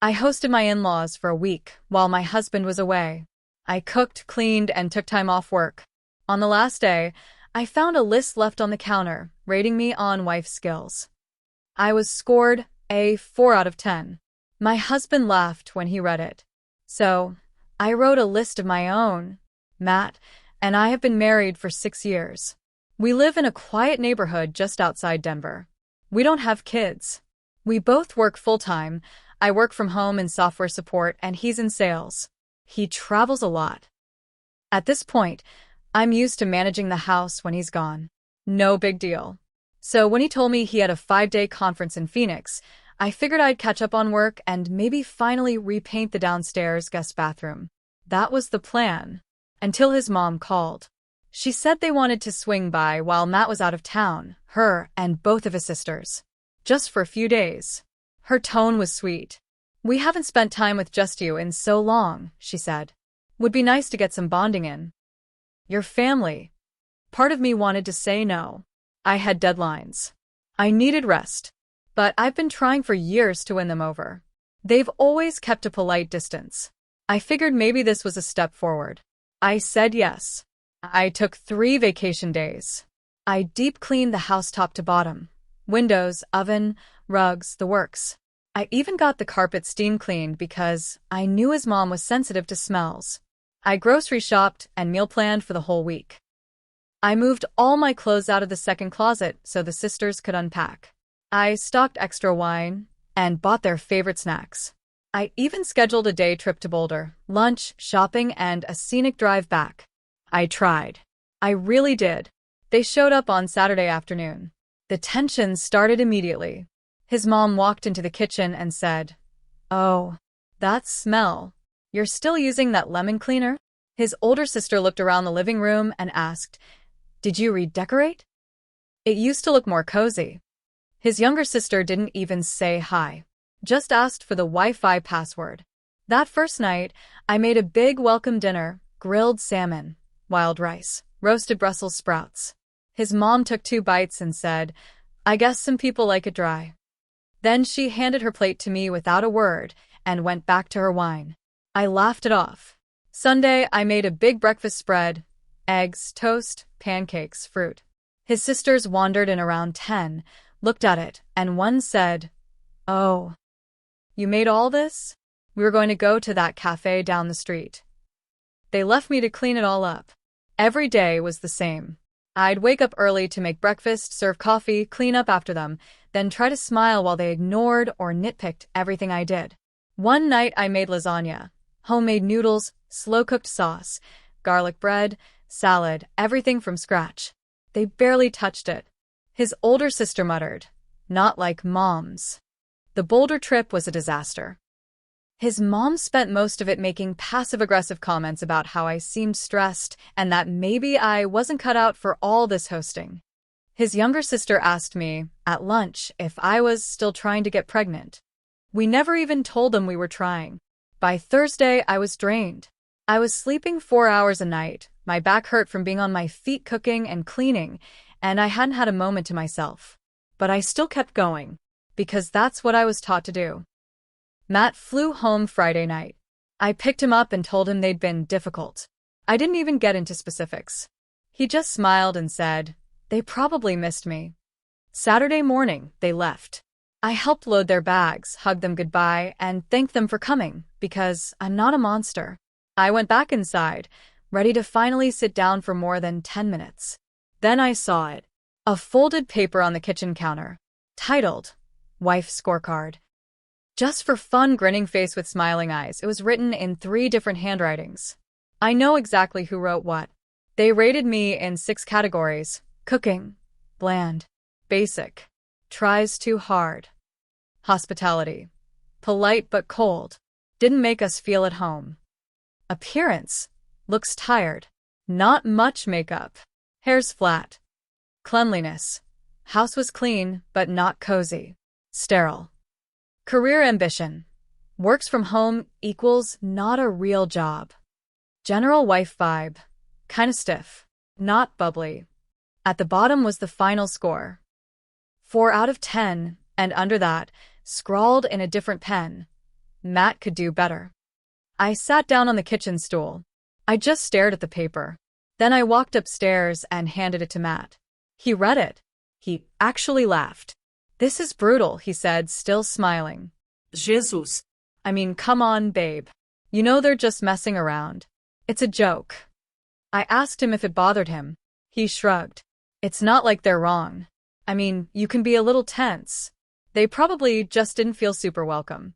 I hosted my in-laws for a week while my husband was away. I cooked, cleaned, and took time off work. On the last day, I found a list left on the counter, rating me on wife skills. I was scored a 4 out of 10. My husband laughed when he read it. So, I wrote a list of my own. Matt and I have been married for 6 years. We live in a quiet neighborhood just outside Denver. We don't have kids. We both work full-time. I work from home in software support and he's in sales. He travels a lot. At this point, I'm used to managing the house when he's gone. No big deal. So when he told me he had a 5-day conference in Phoenix, I figured I'd catch up on work and maybe finally repaint the downstairs guest bathroom. That was the plan. Until his mom called. She said they wanted to swing by while Matt was out of town, her and both of his sisters. Just for a few days. Her tone was sweet. "We haven't spent time with just you in so long," she said. "Would be nice to get some bonding in." Your family. Part of me wanted to say no. I had deadlines. I needed rest. But I've been trying for years to win them over. They've always kept a polite distance. I figured maybe this was a step forward. I said yes. I took 3 vacation days. I deep cleaned the house top to bottom. Windows, oven, rugs, the works. I even got the carpet steam cleaned because I knew his mom was sensitive to smells. I grocery shopped and meal planned for the whole week. I moved all my clothes out of the second closet so the sisters could unpack. I stocked extra wine and bought their favorite snacks. I even scheduled a day trip to Boulder, lunch, shopping, and a scenic drive back. I tried. I really did. They showed up on Saturday afternoon. The tension started immediately. His mom walked into the kitchen and said, "Oh, that smell. You're still using that lemon cleaner?" His older sister looked around the living room and asked, "Did you redecorate? It used to look more cozy." His younger sister didn't even say hi. Just asked for the Wi-Fi password. That first night, I made a big welcome dinner, grilled salmon, wild rice, roasted Brussels sprouts. His mom took 2 bites and said, "I guess some people like it dry." Then she handed her plate to me without a word and went back to her wine. I laughed it off. Sunday, I made a big breakfast spread, eggs, toast, pancakes, fruit. His sisters wandered in around 10, looked at it, and one said, "Oh, you made all this? We were going to go to that cafe down the street." They left me to clean it all up. Every day was the same. I'd wake up early to make breakfast, serve coffee, clean up after them, then try to smile while they ignored or nitpicked everything I did. One night I made lasagna, homemade noodles, slow-cooked sauce, garlic bread, salad, everything from scratch. They barely touched it. His older sister muttered, "Not like Mom's." The Boulder trip was a disaster. His mom spent most of it making passive-aggressive comments about how I seemed stressed and that maybe I wasn't cut out for all this hosting. His younger sister asked me, at lunch, if I was still trying to get pregnant. We never even told them we were trying. By Thursday, I was drained. I was sleeping 4 hours a night, my back hurt from being on my feet cooking and cleaning, and I hadn't had a moment to myself. But I still kept going, because that's what I was taught to do. Matt flew home Friday night. I picked him up and told him they'd been difficult. I didn't even get into specifics. He just smiled and said, "They probably missed me." Saturday morning, they left. I helped load their bags, hugged them goodbye, and thanked them for coming, because I'm not a monster. I went back inside, ready to finally sit down for more than 10 minutes. Then I saw it. A folded paper on the kitchen counter, titled, "Wife Scorecard." Just for fun, grinning face with smiling eyes, it was written in 3 different handwritings. I know exactly who wrote what. They rated me in 6 categories: cooking, bland, basic, tries too hard, hospitality, polite but cold, didn't make us feel at home, appearance, looks tired, not much makeup, hair's flat, cleanliness, house was clean but not cozy, sterile, career ambition, works from home equals not a real job, general wife vibe, kinda stiff, not bubbly. At the bottom was the final score. 4 out of 10, and under that, scrawled in a different pen, Matt could do better. I sat down on the kitchen stool. I just stared at the paper. Then I walked upstairs and handed it to Matt. He read it. He actually laughed. "This is brutal," he said, still smiling. Jesus. "I mean, come on, babe. You know they're just messing around. It's a joke." I asked him if it bothered him. He shrugged. "It's not like they're wrong. I mean, you can be a little tense. They probably just didn't feel super welcome."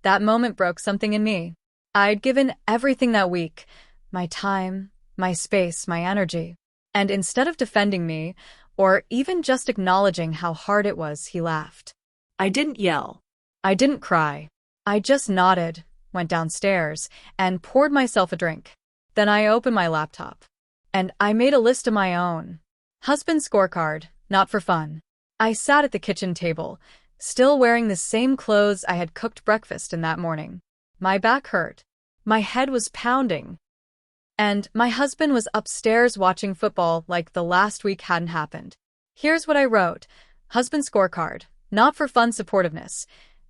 That moment broke something in me. I'd given everything that week, my time, my space, my energy. And instead of defending me, or even just acknowledging how hard it was, he laughed. I didn't yell. I didn't cry. I just nodded, went downstairs, and poured myself a drink. Then I opened my laptop. And I made a list of my own. Husband scorecard, not for fun. I sat at the kitchen table, still wearing the same clothes I had cooked breakfast in that morning. My back hurt. My head was pounding. And my husband was upstairs watching football like the last week hadn't happened. Here's what I wrote. Husband scorecard, not for fun supportiveness.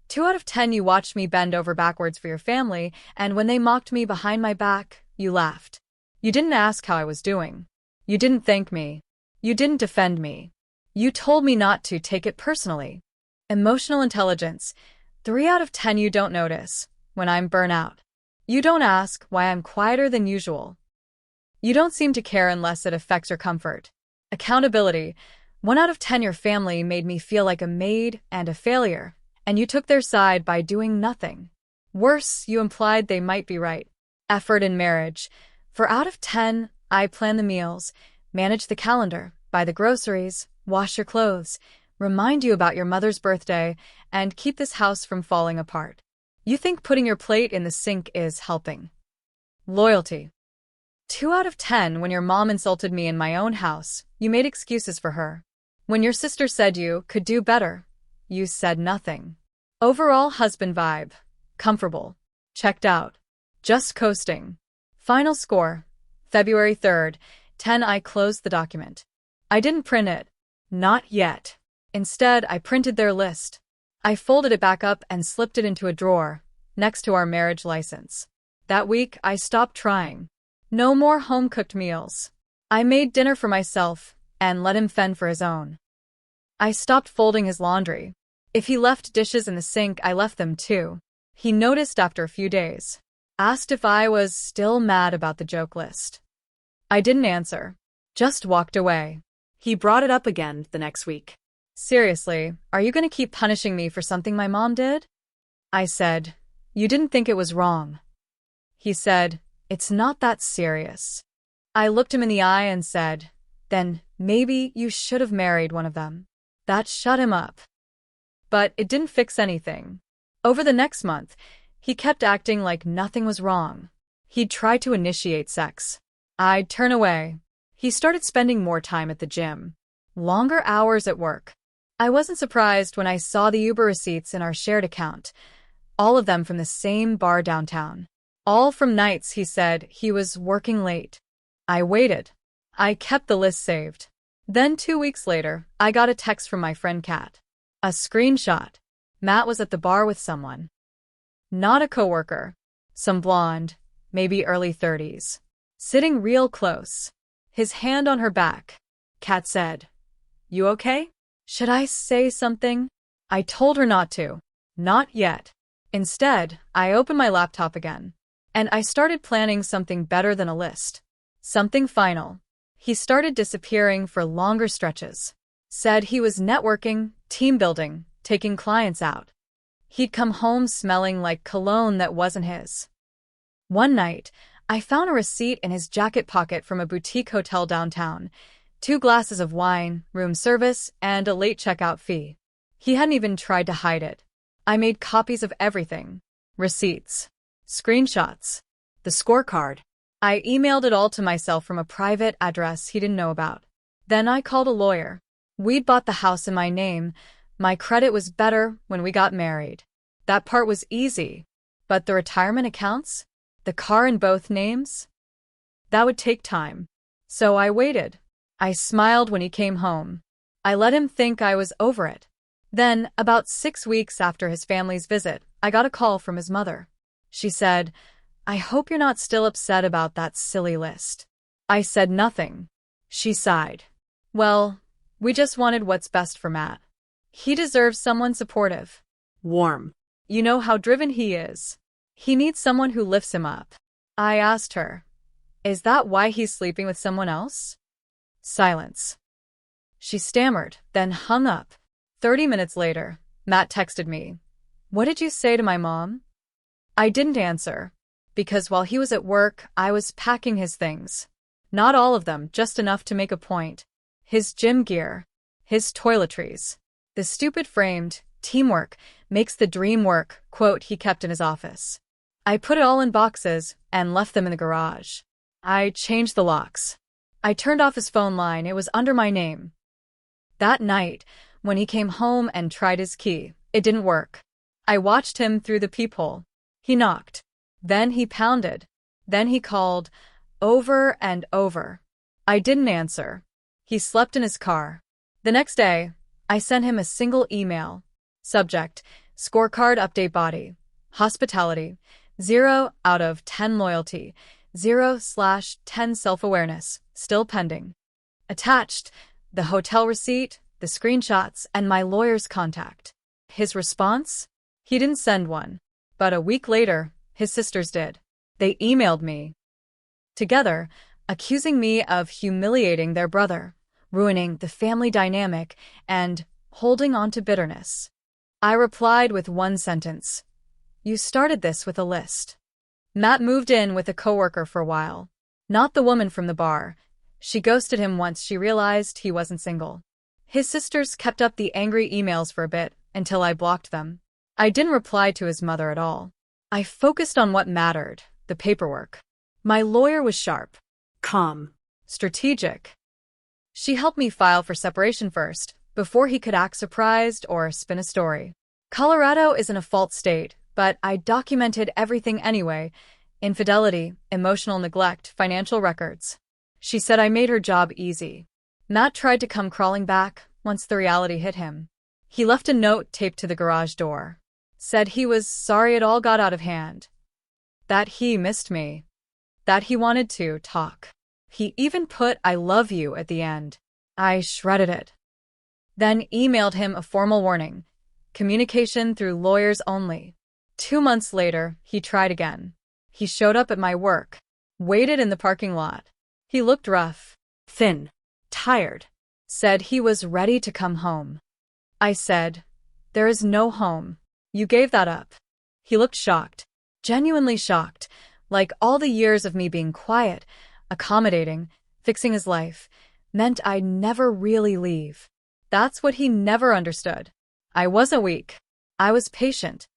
2 out of 10 you watched me bend over backwards for your family, and when they mocked me behind my back, you laughed. You didn't ask how I was doing. You didn't thank me. You didn't defend me. You told me not to take it personally. Emotional intelligence, 3 out of 10 you don't notice when I'm burnt out. You don't ask why I'm quieter than usual. You don't seem to care unless it affects your comfort. Accountability, 1 out of 10 your family made me feel like a maid and a failure, and you took their side by doing nothing. Worse, you implied they might be right. Effort in marriage, 4 out of 10, I plan the meals, manage the calendar, buy the groceries, wash your clothes, remind you about your mother's birthday, and keep this house from falling apart. You think putting your plate in the sink is helping. Loyalty. 2 out of 10 when your mom insulted me in my own house, you made excuses for her. When your sister said you could do better, you said nothing. Overall husband vibe. Comfortable. Checked out. Just coasting. Final score. February 3rd, 10 I closed the document. I didn't print it. Not yet. Instead, I printed their list. I folded it back up and slipped it into a drawer, next to our marriage license. That week, I stopped trying. No more home-cooked meals. I made dinner for myself and let him fend for his own. I stopped folding his laundry. If he left dishes in the sink, I left them too. He noticed after a few days. Asked if I was still mad about the joke list. I didn't answer. Just walked away. He brought it up again the next week. Seriously, are you going to keep punishing me for something my mom did? I said, you didn't think it was wrong. He said, it's not that serious. I looked him in the eye and said, then maybe you should have married one of them. That shut him up. But it didn't fix anything. Over the next month, he kept acting like nothing was wrong. He'd try to initiate sex. I'd turn away. He started spending more time at the gym. Longer hours at work. I wasn't surprised when I saw the Uber receipts in our shared account, all of them from the same bar downtown. All from nights he said he was working late. I waited. I kept the list saved. Then 2 weeks later, I got a text from my friend Kat. A screenshot. Matt was at the bar with someone. Not a coworker. Some blonde, maybe early 30s. Sitting real close. His hand on her back. Kat said, "You okay?" Should I say something? I told her not to. Not yet. Instead, I opened my laptop again. And I started planning something better than a list. Something final. He started disappearing for longer stretches. Said he was networking, team building, taking clients out. He'd come home smelling like cologne that wasn't his. One night, I found a receipt in his jacket pocket from a boutique hotel downtown. 2 glasses of wine, room service, and a late checkout fee. He hadn't even tried to hide it. I made copies of everything. Receipts. Screenshots. The scorecard. I emailed it all to myself from a private address he didn't know about. Then I called a lawyer. We'd bought the house in my name. My credit was better when we got married. That part was easy. But the retirement accounts? The car in both names? That would take time. So I waited. I smiled when he came home. I let him think I was over it. Then, about 6 weeks after his family's visit, I got a call from his mother. She said, "I hope you're not still upset about that silly list." I said nothing. She sighed. "Well, we just wanted what's best for Matt. He deserves someone supportive. Warm. You know how driven he is. He needs someone who lifts him up." I asked her, "Is that why he's sleeping with someone else?" Silence. She stammered, then hung up. 30 minutes later, Matt texted me, "What did you say to my mom?" I didn't answer, because while he was at work, I was packing his things. Not all of them, just enough to make a point. His gym gear, his toiletries, the stupid framed, "teamwork makes the dream work" quote he kept in his office. I put it all in boxes and left them in the garage. I changed the locks. I turned off his phone line. It was under my name. That night, when he came home and tried his key, it didn't work. I watched him through the peephole. He knocked. Then he pounded. Then he called, over and over. I didn't answer. He slept in his car. The next day, I sent him a single email. Subject: scorecard update body. Hospitality. 0 out of 10 loyalty. 0/10 self-awareness. Still pending. Attached: the hotel receipt, the screenshots, and my lawyer's contact. His response? He didn't send one. But a week later, his sisters did. They emailed me together, accusing me of humiliating their brother, ruining the family dynamic, and holding on to bitterness. I replied with one sentence: "You started this with a list." Matt moved in with a coworker for a while. Not the woman from the bar. She ghosted him once she realized he wasn't single. His sisters kept up the angry emails for a bit, until I blocked them. I didn't reply to his mother at all. I focused on what mattered, the paperwork. My lawyer was sharp. Calm. Strategic. She helped me file for separation first, before he could act surprised or spin a story. Colorado isn't a fault state, but I documented everything anyway: infidelity, emotional neglect, financial records. She said I made her job easy. Matt tried to come crawling back once the reality hit him. He left a note taped to the garage door. Said he was sorry it all got out of hand. That he missed me. That he wanted to talk. He even put "I love you" at the end. I shredded it. Then emailed him a formal warning: communication through lawyers only. 2 months later, he tried again. He showed up at my work. Waited in the parking lot. He looked rough. Thin. Tired. Said he was ready to come home. I said, "There is no home. You gave that up." He looked shocked. Genuinely shocked. Like all the years of me being quiet, accommodating, fixing his life, meant I'd never really leave. That's what he never understood. I wasn't weak. I was patient.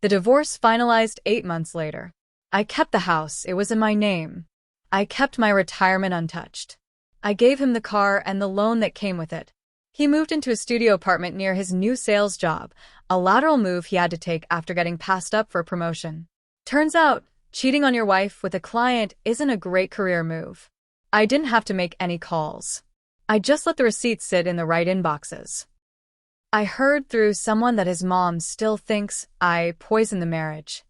The divorce finalized 8 months later. I kept the house. It was in my name. I kept my retirement untouched. I gave him the car and the loan that came with it. He moved into a studio apartment near his new sales job, a lateral move he had to take after getting passed up for a promotion. Turns out, cheating on your wife with a client isn't a great career move. I didn't have to make any calls. I just let the receipts sit in the right inboxes. I heard through someone that his mom still thinks I poisoned the marriage.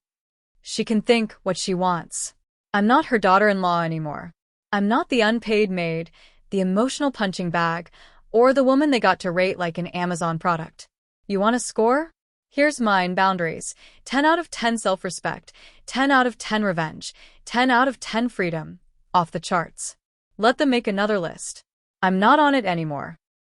She can think what she wants. I'm not her daughter-in-law anymore. I'm not the unpaid maid, the emotional punching bag, or the woman they got to rate like an Amazon product. You want a score? Here's mine: boundaries. 10 out of 10 self-respect. 10 out of 10 revenge. 10 out of 10 freedom. Off the charts. Let them make another list. I'm not on it anymore.